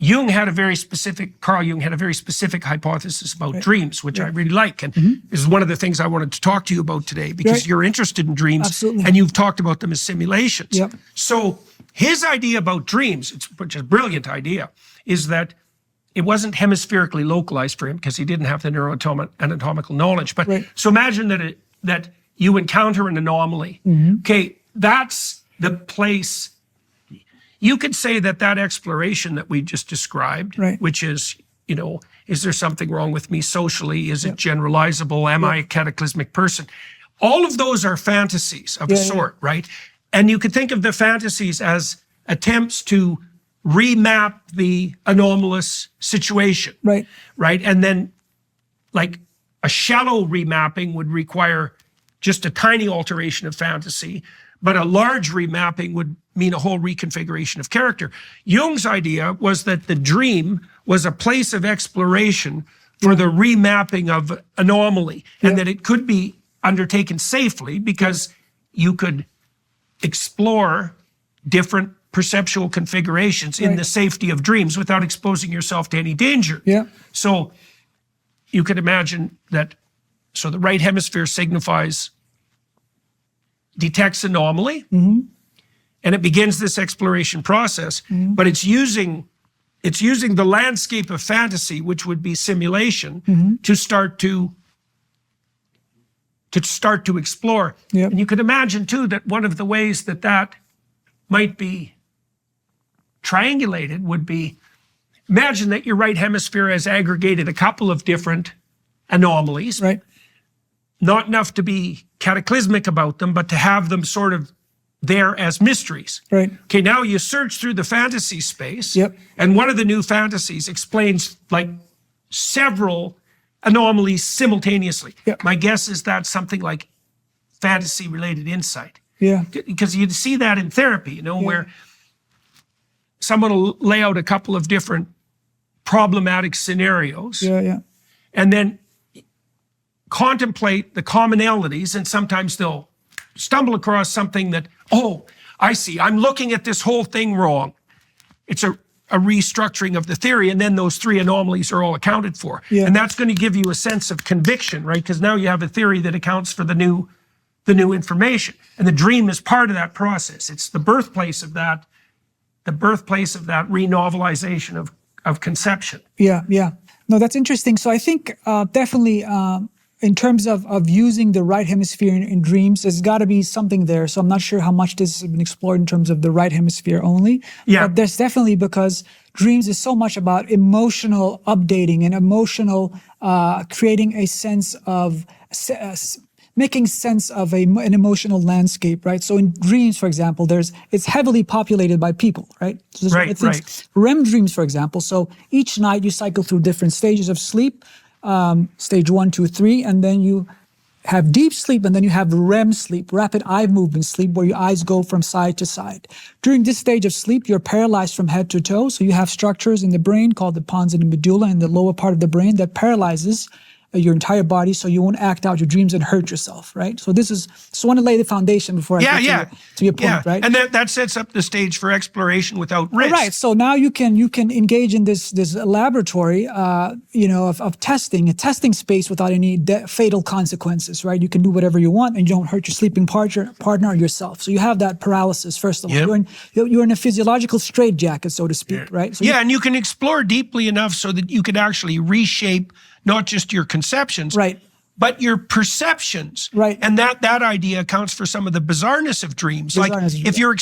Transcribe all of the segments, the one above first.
Carl Jung had a very specific hypothesis about dreams, which I really like. And this is one of the things I wanted to talk to you about today, because you're interested in dreams and you've talked about them as simulations. So his idea about dreams, which is a brilliant idea, is that it wasn't hemispherically localized for him because he didn't have the neuroanatomical knowledge. But so imagine that you encounter an anomaly. Okay, that's the place. You could say that exploration that we just described, which is, is there something wrong with me socially? Is it generalizable? Am I a cataclysmic person? All of those are fantasies of a sort, right? And you could think of the fantasies as attempts to remap the anomalous situation, right? And then, like, a shallow remapping would require just a tiny alteration of fantasy, but a large remapping would mean a whole reconfiguration of character. Jung's idea was that the dream was a place of exploration for the remapping of anomaly, and that it could be undertaken safely because you could explore different perceptual configurations in the safety of dreams without exposing yourself to any danger. So you could imagine that, so the right hemisphere detects anomaly, and it begins this exploration process, but it's using the landscape of fantasy, which would be simulation, to start to explore. And you could imagine too that one of the ways that might be triangulated would be, imagine that your right hemisphere has aggregated a couple of different anomalies, not enough to be cataclysmic about them, but to have them sort of there as mysteries. Okay, now you search through the fantasy space, and one of the new fantasies explains like several anomalies simultaneously. My guess is that's something like fantasy-related insight. Because you'd see that in therapy, where someone will lay out a couple of different problematic scenarios, and then contemplate the commonalities, and sometimes they'll stumble across something that, oh, I see, I'm looking at this whole thing wrong. It's a restructuring of the theory, and then those three anomalies are all accounted for. And that's going to give you a sense of conviction, right? Because now you have a theory that accounts for the new information. And the dream is part of that process. It's the birthplace of that renovelization of conception. No, that's interesting. So I think definitely in terms of using the right hemisphere in dreams, there's got to be something there. So I'm not sure how much this has been explored in terms of the right hemisphere only. But there's definitely, because dreams is so much about emotional updating and emotional creating a sense of making sense of an emotional landscape, right? So in dreams, for example, it's heavily populated by people, right? So REM dreams, for example. So each night you cycle through different stages of sleep, stage 1, 2, 3, and then you have deep sleep, and then you have REM sleep, rapid eye movement sleep, where your eyes go from side to side. During this stage of sleep, you're paralyzed from head to toe. So you have structures in the brain called the pons and the medulla in the lower part of the brain that paralyzes your entire body, so you won't act out your dreams and hurt yourself, right? So I want to lay the foundation before I get to your point, right? And that sets up the stage for exploration without risk. Right. So now you can engage in this laboratory, of testing, a testing space without any fatal consequences, right? You can do whatever you want, and you don't hurt your sleeping partner or yourself. So you have that paralysis, first of all. You're in a physiological straitjacket, so to speak, right? So and you can explore deeply enough so that you can actually reshape not just your conceptions, but your perceptions. And that idea accounts for some of the bizarreness of dreams. If you're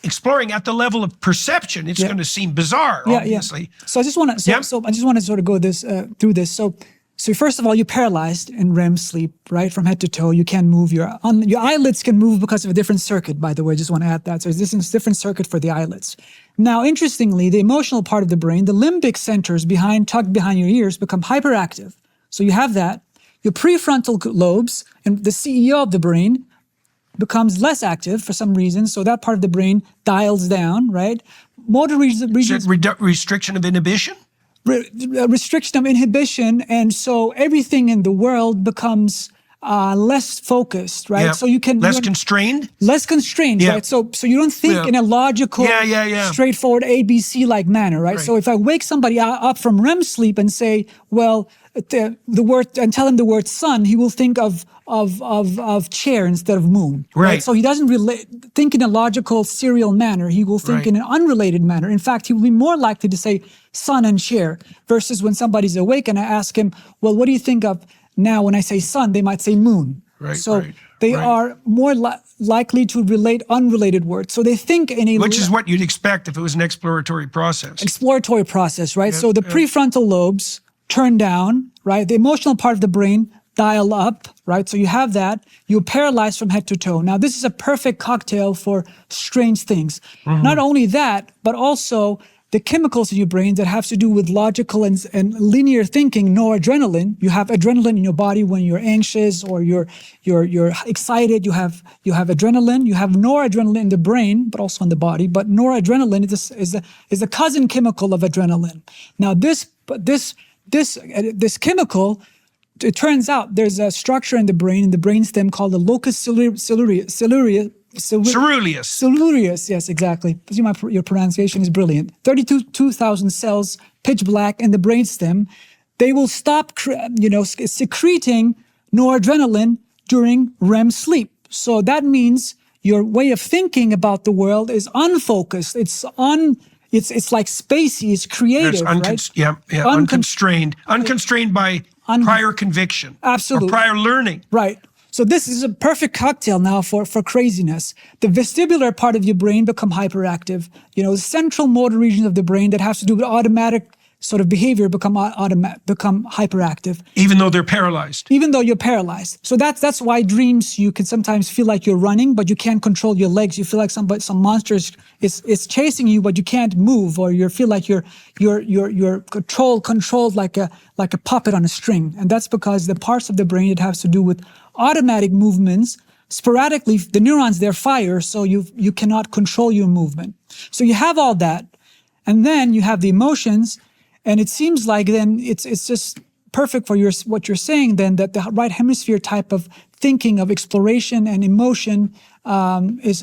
exploring at the level of perception, it's going to seem bizarre, obviously. So I just want to sort of go through this. So first of all, you're paralyzed in REM sleep, right, from head to toe. You can't move. Your eyelids can move because of a different circuit, by the way. I just want to add that. So there's this different circuit for the eyelids. Now, interestingly, the emotional part of the brain, the limbic centers tucked behind your ears, become hyperactive. So you have that. Your prefrontal lobes, and the CEO of the brain, becomes less active for some reason. So that part of the brain dials down, right? Motor regions. Restriction of inhibition? Restriction of inhibition, and so everything in the world becomes less focused, right? Yeah. So you can less constrained. Less constrained, Yeah. right? So you don't think in a logical, straightforward ABC like manner, right? So if I wake somebody up from REM sleep and say, well, the word, and tell him the word sun, he will think of chair instead of moon, right? So he doesn't think in a logical serial manner. He will think in an unrelated manner. In fact, he will be more likely to say sun and chair versus when somebody's awake and I ask him, well, what do you think of now when I say sun? They might say moon. So they are more likely to relate unrelated words. So they think in a... Which is what you'd expect if it was an exploratory process. Exploratory process, right? So the prefrontal lobes turn down, right? The emotional part of the brain dial up, right? So you have that. You're paralyzed from head to toe. Now, this is a perfect cocktail for strange things. Not only that, but also the chemicals in your brain that have to do with logical and linear thinking, noradrenaline. You have adrenaline in your body when you're anxious or you're excited. You have adrenaline. You have noradrenaline in the brain, but also in the body. But noradrenaline is a cousin chemical of adrenaline. Now, this chemical, it turns out there's a structure in the brainstem called the locus coeruleus. Yes, exactly. Your pronunciation is brilliant. 32,000 cells, pitch black in the brainstem. They will stop, secreting noradrenaline during REM sleep. So that means your way of thinking about the world is unfocused. It's like spacey. It's creative, right? Unconstrained. Unconstrained by prior conviction. Absolutely. Or prior learning. Right. So this is a perfect cocktail now for craziness. The vestibular part of your brain become hyperactive. The central motor regions of the brain that has to do with automatic sort of behavior become hyperactive. Even though they're paralyzed. Even though you're paralyzed. So that's why dreams, you can sometimes feel like you're running, but you can't control your legs. You feel like some monster is chasing you, but you can't move, or you feel like you're controlled like a puppet on a string. And that's because the parts of the brain that has to do with automatic movements, sporadically, the neurons, they're fire, so you cannot control your movement. So you have all that, and then you have the emotions. And it seems like then it's just perfect for what you're saying then, that the right hemisphere type of thinking of exploration and emotion is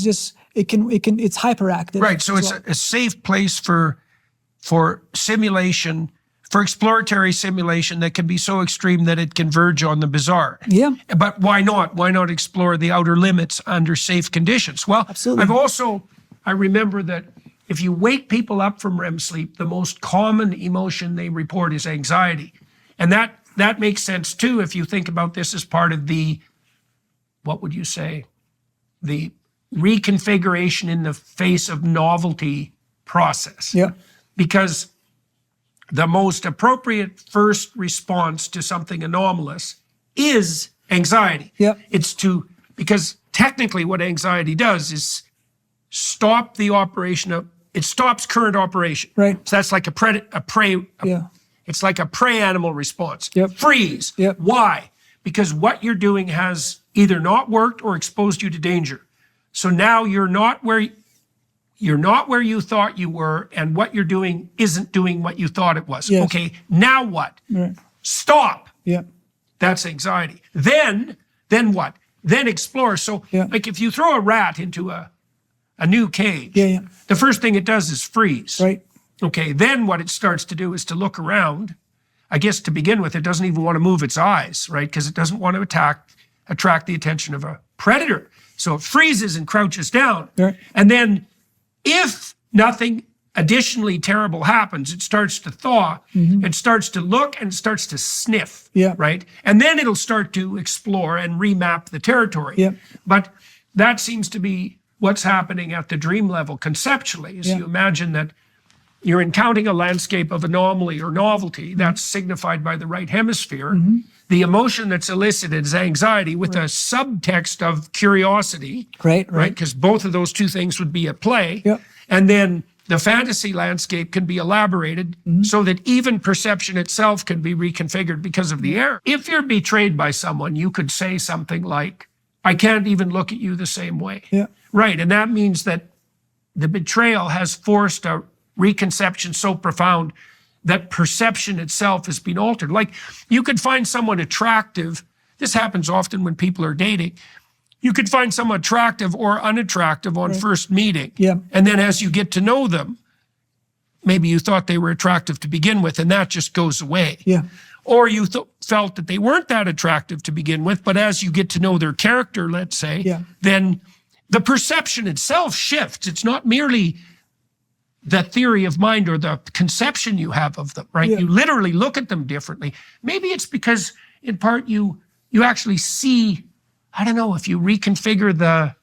just it's hyperactive. Right. So it's a safe place for simulation, for exploratory simulation that can be so extreme that it can verge on the bizarre. Yeah. But why not? Why not explore the outer limits under safe conditions? Well, absolutely. I remember that if you wake people up from REM sleep, the most common emotion they report is anxiety. And that makes sense too if you think about this as part of the, what would you say, the reconfiguration in the face of novelty process. Yeah. Because the most appropriate first response to something anomalous is anxiety. Yeah. Because technically what anxiety does is stop the operation of, it stops current operation. Right. So that's like it's like a prey animal response. Yep. Freeze. Yep. Why? Because what you're doing has either not worked or exposed you to danger. So now you're not where you thought you were, and what you're doing isn't doing what you thought it was. Yes. Okay, now what? Right. Stop. Yeah. That's anxiety. Then what? Then explore. So like if you throw a rat into a new cage, the first thing it does is freeze. Right. Okay, then what it starts to do is to look around. I guess to begin with, it doesn't even want to move its eyes, right? Because it doesn't want to attract the attention of a predator. So it freezes and crouches down. Right. And then if nothing additionally terrible happens, it starts to thaw, it starts to look, and starts to sniff, right? And then it'll start to explore and remap the territory. Yeah. But that seems to be what's happening at the dream level conceptually, is you imagine that you're encountering a landscape of anomaly or novelty that's signified by the right hemisphere. The emotion that's elicited is anxiety with a subtext of curiosity. Right? Because both of those two things would be at play. And then the fantasy landscape can be elaborated so that even perception itself can be reconfigured because of the error. If you're betrayed by someone, you could say something like, I can't even look at you the same way. Right, and that means that the betrayal has forced a reconception so profound that perception itself has been altered. Like, you could find someone attractive this happens often when people are dating. You could find someone attractive or unattractive on first meeting. Yeah. And then as you get to know them, maybe you thought they were attractive to begin with, and that just goes away. Yeah. Or you felt that they weren't that attractive to begin with, but as you get to know their character, let's say, then the perception itself shifts. It's not merely the theory of mind or the conception you have of them, right? You literally look at them differently. Maybe it's because, in part, you actually see, I don't know, if you reconfigure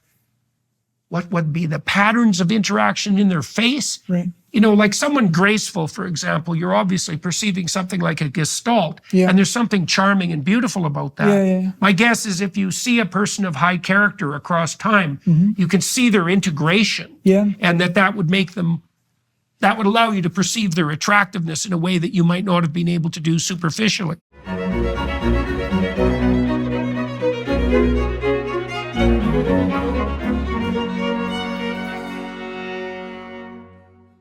what would be the patterns of interaction in their face. Right. You know, like someone graceful, for example, you're obviously perceiving something like a gestalt, and there's something charming and beautiful about that. My guess is if you see a person of high character across time, you can see their integration, and that would make them, that would allow you to perceive their attractiveness in a way that you might not have been able to do superficially.